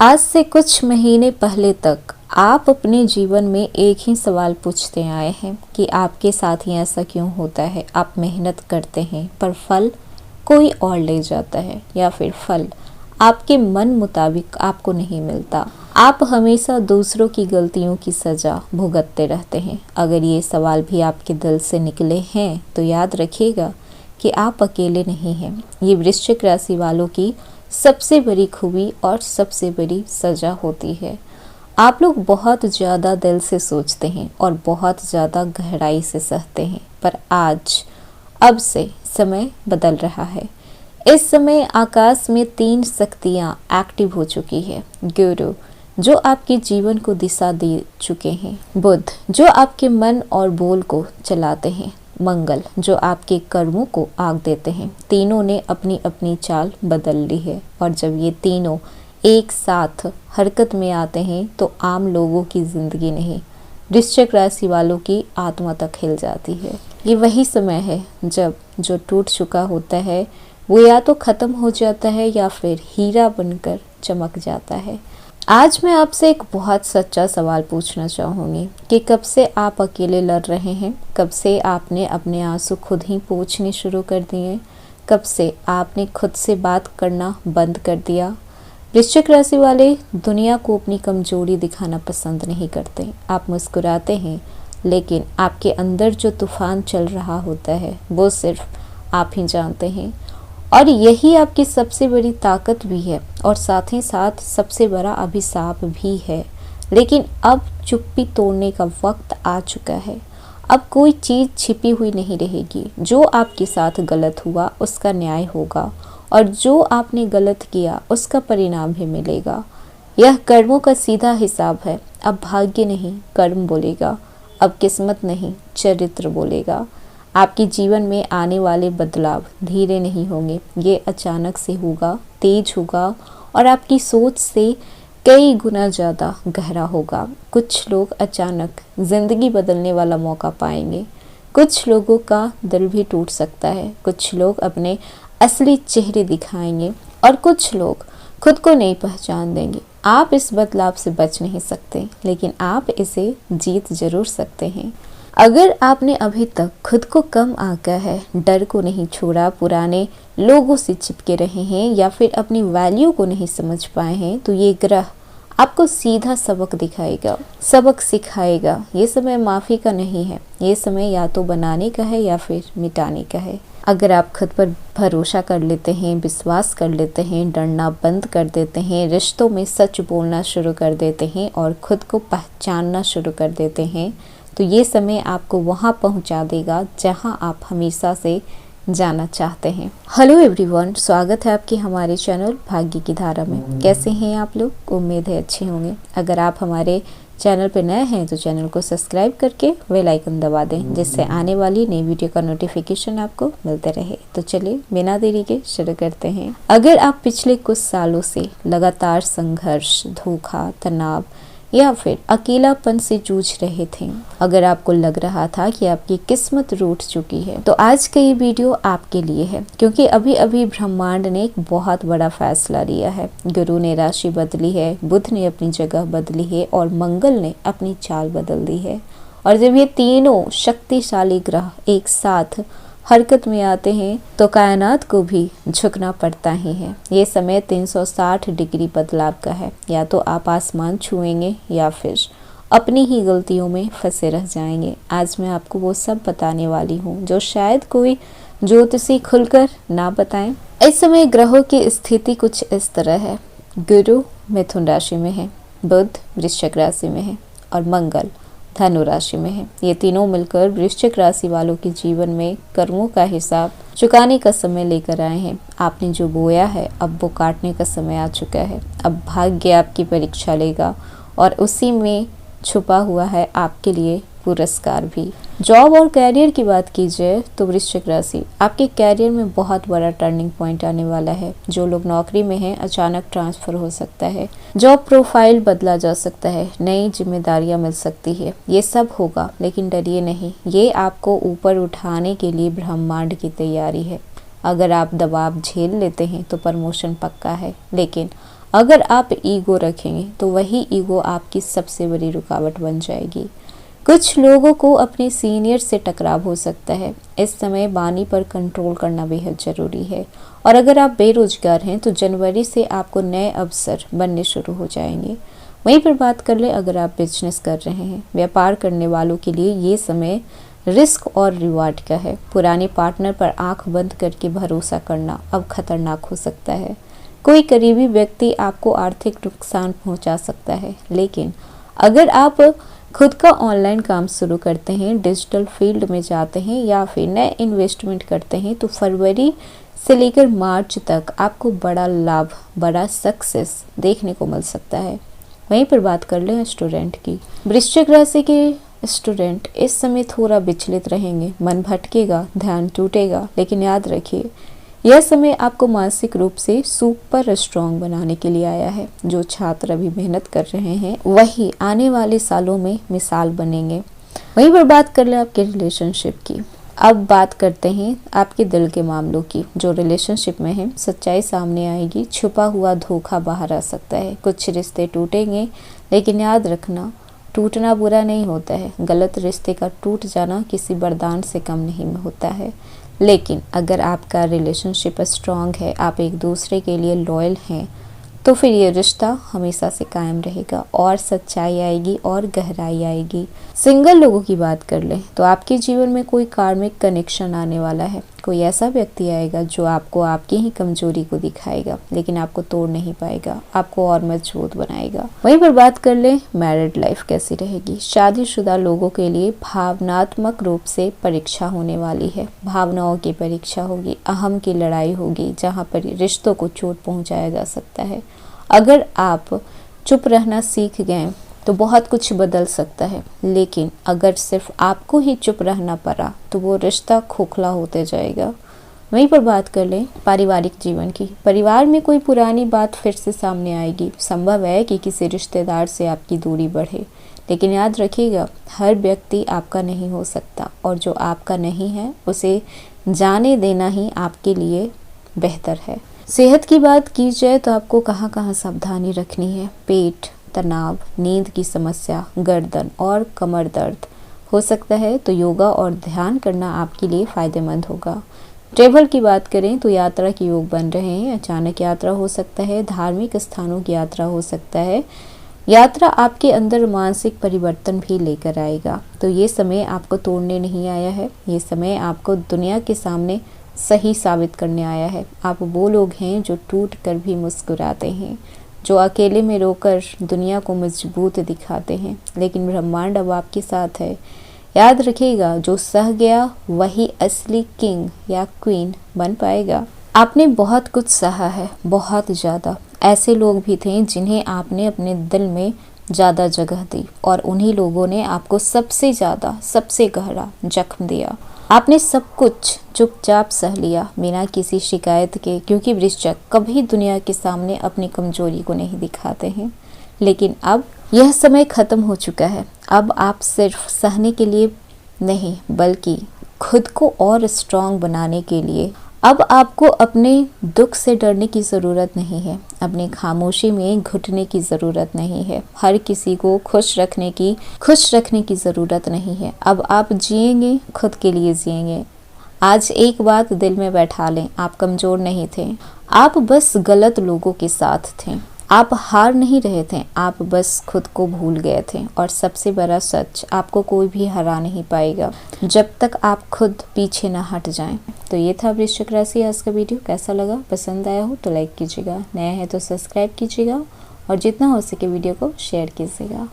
आज से कुछ महीने पहले तक आप अपने जीवन में एक ही सवाल पूछते आए हैं कि आपके साथ ही ऐसा क्यों होता है। आप मेहनत करते हैं पर फल कोई और ले जाता है, या फिर फल आपके मन मुताबिक आपको नहीं मिलता। आप हमेशा दूसरों की गलतियों की सज़ा भुगतते रहते हैं। अगर ये सवाल भी आपके दिल से निकले हैं तो याद रखिएगा कि आप अकेले नहीं हैं। ये वृश्चिक राशि वालों की सबसे बड़ी खूबी और सबसे बड़ी सज़ा होती है। आप लोग बहुत ज़्यादा दिल से सोचते हैं और बहुत ज़्यादा गहराई से सहते हैं, पर अब से समय बदल रहा है। इस समय आकाश में 3 शक्तियाँ एक्टिव हो चुकी है। गुरु जो आपके जीवन को दिशा दे चुके हैं, बुध जो आपके मन और बोल को चलाते हैं, मंगल जो आपके कर्मों को आग देते हैं। तीनों ने अपनी अपनी चाल बदल ली है, और जब ये तीनों एक साथ हरकत में आते हैं तो आम लोगों की जिंदगी नहीं, वृश्चिक राशि वालों की आत्मा तक हिल जाती है। ये वही समय है जब जो टूट चुका होता है वो या तो खत्म हो जाता है या फिर हीरा बनकर चमक जाता है। आज मैं आपसे एक बहुत सच्चा सवाल पूछना चाहूँगी कि कब से आप अकेले लड़ रहे हैं, कब से आपने अपने आंसू खुद ही पोंछने शुरू कर दिए, कब से आपने खुद से बात करना बंद कर दिया। वृश्चिक राशि वाले दुनिया को अपनी कमजोरी दिखाना पसंद नहीं करते। आप मुस्कुराते हैं, लेकिन आपके अंदर जो तूफान चल रहा होता है वो सिर्फ आप ही जानते हैं, और यही आपकी सबसे बड़ी ताकत भी है और साथ ही साथ सबसे बड़ा अभिशाप भी है। लेकिन अब चुप्पी तोड़ने का वक्त आ चुका है। अब कोई चीज़ छिपी हुई नहीं रहेगी। जो आपके साथ गलत हुआ उसका न्याय होगा, और जो आपने गलत किया उसका परिणाम भी मिलेगा। यह कर्मों का सीधा हिसाब है। अब भाग्य नहीं कर्म बोलेगा, अब किस्मत नहीं चरित्र बोलेगा। आपके जीवन में आने वाले बदलाव धीरे नहीं होंगे, ये अचानक से होगा, तेज होगा, और आपकी सोच से कई गुना ज़्यादा गहरा होगा। कुछ लोग अचानक ज़िंदगी बदलने वाला मौका पाएंगे। कुछ लोगों का दिल भी टूट सकता है। कुछ लोग अपने असली चेहरे दिखाएंगे, और कुछ लोग खुद को नहीं पहचान देंगे। आप इस बदलाव से बच नहीं सकते, लेकिन आप इसे जीत जरूर सकते हैं। अगर आपने अभी तक खुद को कम आंका है, डर को नहीं छोड़ा, पुराने लोगों से चिपके रहे हैं, या फिर अपनी वैल्यू को नहीं समझ पाए हैं, तो ये ग्रह आपको सीधा सबक दिखाएगा, सबक सिखाएगा। ये समय माफ़ी का नहीं है, ये समय या तो बनाने का है या फिर मिटाने का है। अगर आप खुद पर भरोसा कर लेते हैं, विश्वास कर लेते हैं, डरना बंद कर देते हैं, रिश्तों में सच बोलना शुरू कर देते हैं और खुद को पहचानना शुरू कर देते हैं, तो ये समय आपको वहाँ पहुँचा देगा जहाँ आप हमेशा से जाना चाहते हैं। हेलो एवरीवन, स्वागत है आपके हमारे चैनल भाग्य की धारा में। कैसे हैं आप लोग? उम्मीद है अच्छे होंगे। अगर आप हमारे चैनल पर नए हैं तो चैनल को सब्सक्राइब करके बेल आइकन दबा दें, जिससे आने वाली नई वीडियो का नोटिफिकेशन आपको मिलते रहे। तो चलिए बिना देरी के शुरू करते हैं। अगर आप पिछले कुछ सालों से लगातार संघर्ष, धोखा, तनाव या फिर अकेलापन से जूझ रहे थे, अगर आपको लग रहा था कि आपकी किस्मत रूठ चुकी है, तो आज का ये वीडियो आपके लिए है। क्योंकि अभी अभी ब्रह्मांड ने एक बहुत बड़ा फैसला लिया है। गुरु ने राशि बदली है, बुध ने अपनी जगह बदली है, और मंगल ने अपनी चाल बदल दी है। और जब ये तीनों शक्तिशाली ग्रह एक साथ हरकत में आते हैं तो कायनात को भी झुकना पड़ता ही है। ये समय 360 डिग्री बदलाव का है। या तो आप आसमान छुएंगे या फिर अपनी ही गलतियों में फंसे रह जाएंगे। आज मैं आपको वो सब बताने वाली हूँ जो शायद कोई ज्योतिषी खुलकर ना बताएं। इस समय ग्रहों की स्थिति कुछ इस तरह है। गुरु मिथुन राशि में है, बुध वृश्चिक राशि में है, और मंगल धनु राशि में है। ये तीनों मिलकर वृश्चिक राशि वालों के जीवन में कर्मों का हिसाब चुकाने का समय लेकर आए हैं। आपने जो बोया है अब वो काटने का समय आ चुका है। अब भाग्य आपकी परीक्षा लेगा, और उसी में छुपा हुआ है आपके लिए पुरस्कार भी। जॉब और कैरियर की बात कीजिए तो वृश्चिक राशि, आपके कैरियर में बहुत बड़ा टर्निंग पॉइंट आने वाला है। जो लोग नौकरी में हैं, अचानक ट्रांसफर हो सकता है, जॉब प्रोफाइल बदला जा सकता है, नई जिम्मेदारियां मिल सकती है। ये सब होगा, लेकिन डरिए नहीं, ये आपको ऊपर उठाने के लिए ब्रह्मांड की तैयारी है। अगर आप दबाव झेल लेते हैं तो प्रमोशन पक्का है, लेकिन अगर आप ईगो रखेंगे तो वही ईगो आपकी सबसे बड़ी रुकावट बन जाएगी। कुछ लोगों को अपने सीनियर से टकराव हो सकता है। इस समय वाणी पर कंट्रोल करना बेहद ज़रूरी है। और अगर आप बेरोजगार हैं तो जनवरी से आपको नए अवसर बनने शुरू हो जाएंगे। वहीं पर बात कर ले, अगर आप बिजनेस कर रहे हैं, व्यापार करने वालों के लिए ये समय रिस्क और रिवार्ड का है। पुराने पार्टनर पर आंख बंद करके भरोसा करना अब खतरनाक हो सकता है। कोई करीबी व्यक्ति आपको आर्थिक नुकसान पहुंचा सकता है। लेकिन अगर आप खुद का ऑनलाइन काम शुरू करते हैं, डिजिटल फील्ड में जाते हैं या फिर नए इन्वेस्टमेंट करते हैं तो फरवरी से लेकर मार्च तक आपको बड़ा लाभ, बड़ा सक्सेस देखने को मिल सकता है। वहीं पर बात कर लें स्टूडेंट की। वृश्चिक राशि के स्टूडेंट इस समय थोड़ा विचलित रहेंगे, मन भटकेगा, ध्यान टूटेगा। लेकिन याद रखिए, यह समय आपको मानसिक रूप से सुपर स्ट्रॉन्ग बनाने के लिए आया है। जो छात्र अभी मेहनत कर रहे हैं वही आने वाले सालों में मिसाल बनेंगे। वहीं पर बात कर ले आपके रिलेशनशिप की। अब बात करते हैं आपके दिल के मामलों की। जो रिलेशनशिप में है, सच्चाई सामने आएगी, छुपा हुआ धोखा बाहर आ सकता है। कुछ रिश्ते टूटेंगे, लेकिन याद रखना, टूटना बुरा नहीं होता है। गलत रिश्ते का टूट जाना किसी वरदान से कम नहीं होता है। लेकिन अगर आपका रिलेशनशिप स्ट्रांग है, आप एक दूसरे के लिए लॉयल हैं, तो फिर ये रिश्ता हमेशा से कायम रहेगा और सच्चाई आएगी और गहराई आएगी। सिंगल लोगों की बात कर लें तो आपके जीवन में कोई कार्मिक कनेक्शन आने वाला है। कोई ऐसा व्यक्ति आएगा जो आपको आपकी ही कमजोरी को दिखाएगा, लेकिन आपको तोड़ नहीं पाएगा, आपको और मजबूत बनाएगा। वहीं पर बात कर लें मैरिड लाइफ कैसी रहेगी। शादीशुदा लोगों के लिए भावनात्मक रूप से परीक्षा होने वाली है। भावनाओं की परीक्षा होगी, अहम की लड़ाई होगी, जहाँ पर रिश्तों को चोट पहुँचाया जा सकता है। अगर आप चुप रहना सीख गए तो बहुत कुछ बदल सकता है, लेकिन अगर सिर्फ आपको ही चुप रहना पड़ा तो वो रिश्ता खोखला होते जाएगा। वहीं पर बात कर लें पारिवारिक जीवन की। परिवार में कोई पुरानी बात फिर से सामने आएगी। संभव है कि किसी रिश्तेदार से आपकी दूरी बढ़े, लेकिन याद रखिएगा, हर व्यक्ति आपका नहीं हो सकता और जो आपका नहीं है उसे जाने देना ही आपके लिए बेहतर है। सेहत की बात की जाए तो आपको कहाँ कहाँ सावधानी रखनी है। पेट, तनाव, नींद की समस्या, गर्दन और कमर दर्द हो सकता है, तो योगा और ध्यान करना आपके लिए फ़ायदेमंद होगा। ट्रैवल की बात करें तो यात्रा के योग बन रहे हैं। अचानक यात्रा हो सकता है, धार्मिक स्थानों की यात्रा हो सकता है। यात्रा आपके अंदर मानसिक परिवर्तन भी लेकर आएगा। तो ये समय आपको तोड़ने नहीं आया है, ये समय आपको दुनिया के सामने सही साबित करने आया है। आप वो लोग हैं जो टूट कर भी मुस्कुराते हैं, जो अकेले में रोकर दुनिया को मजबूत दिखाते हैं, लेकिन ब्रह्मांड अब आपके साथ है। याद रखिएगा, जो सह गया वही असली किंग या क्वीन बन पाएगा। आपने बहुत कुछ सहा है, बहुत ज़्यादा। ऐसे लोग भी थे जिन्हें आपने अपने दिल में ज़्यादा जगह दी और उन्हीं लोगों ने आपको सबसे ज़्यादा, सबसे गहरा जख्म दिया। आपने सब कुछ चुपचाप सह लिया बिना किसी शिकायत के, क्योंकि वृश्चिक कभी दुनिया के सामने अपनी कमजोरी को नहीं दिखाते हैं। लेकिन अब यह समय खत्म हो चुका है। अब आप सिर्फ सहने के लिए नहीं, बल्कि खुद को और स्ट्रांग बनाने के लिए। अब आपको अपने दुख से डरने की ज़रूरत नहीं है, अपनी खामोशी में घुटने की ज़रूरत नहीं है, हर किसी को खुश रखने की ज़रूरत नहीं है। अब आप जिएंगे, खुद के लिए जिएंगे। आज एक बात दिल में बैठा लें, आप कमज़ोर नहीं थे, आप बस गलत लोगों के साथ थे। आप हार नहीं रहे थे, आप बस खुद को भूल गए थे। और सबसे बड़ा सच, आपको कोई भी हरा नहीं पाएगा जब तक आप खुद पीछे ना हट जाएं। तो ये था वृश्चिक राशि आज का वीडियो। कैसा लगा? पसंद आया हो तो लाइक कीजिएगा, नया है तो सब्सक्राइब कीजिएगा और जितना हो सके वीडियो को शेयर कीजिएगा।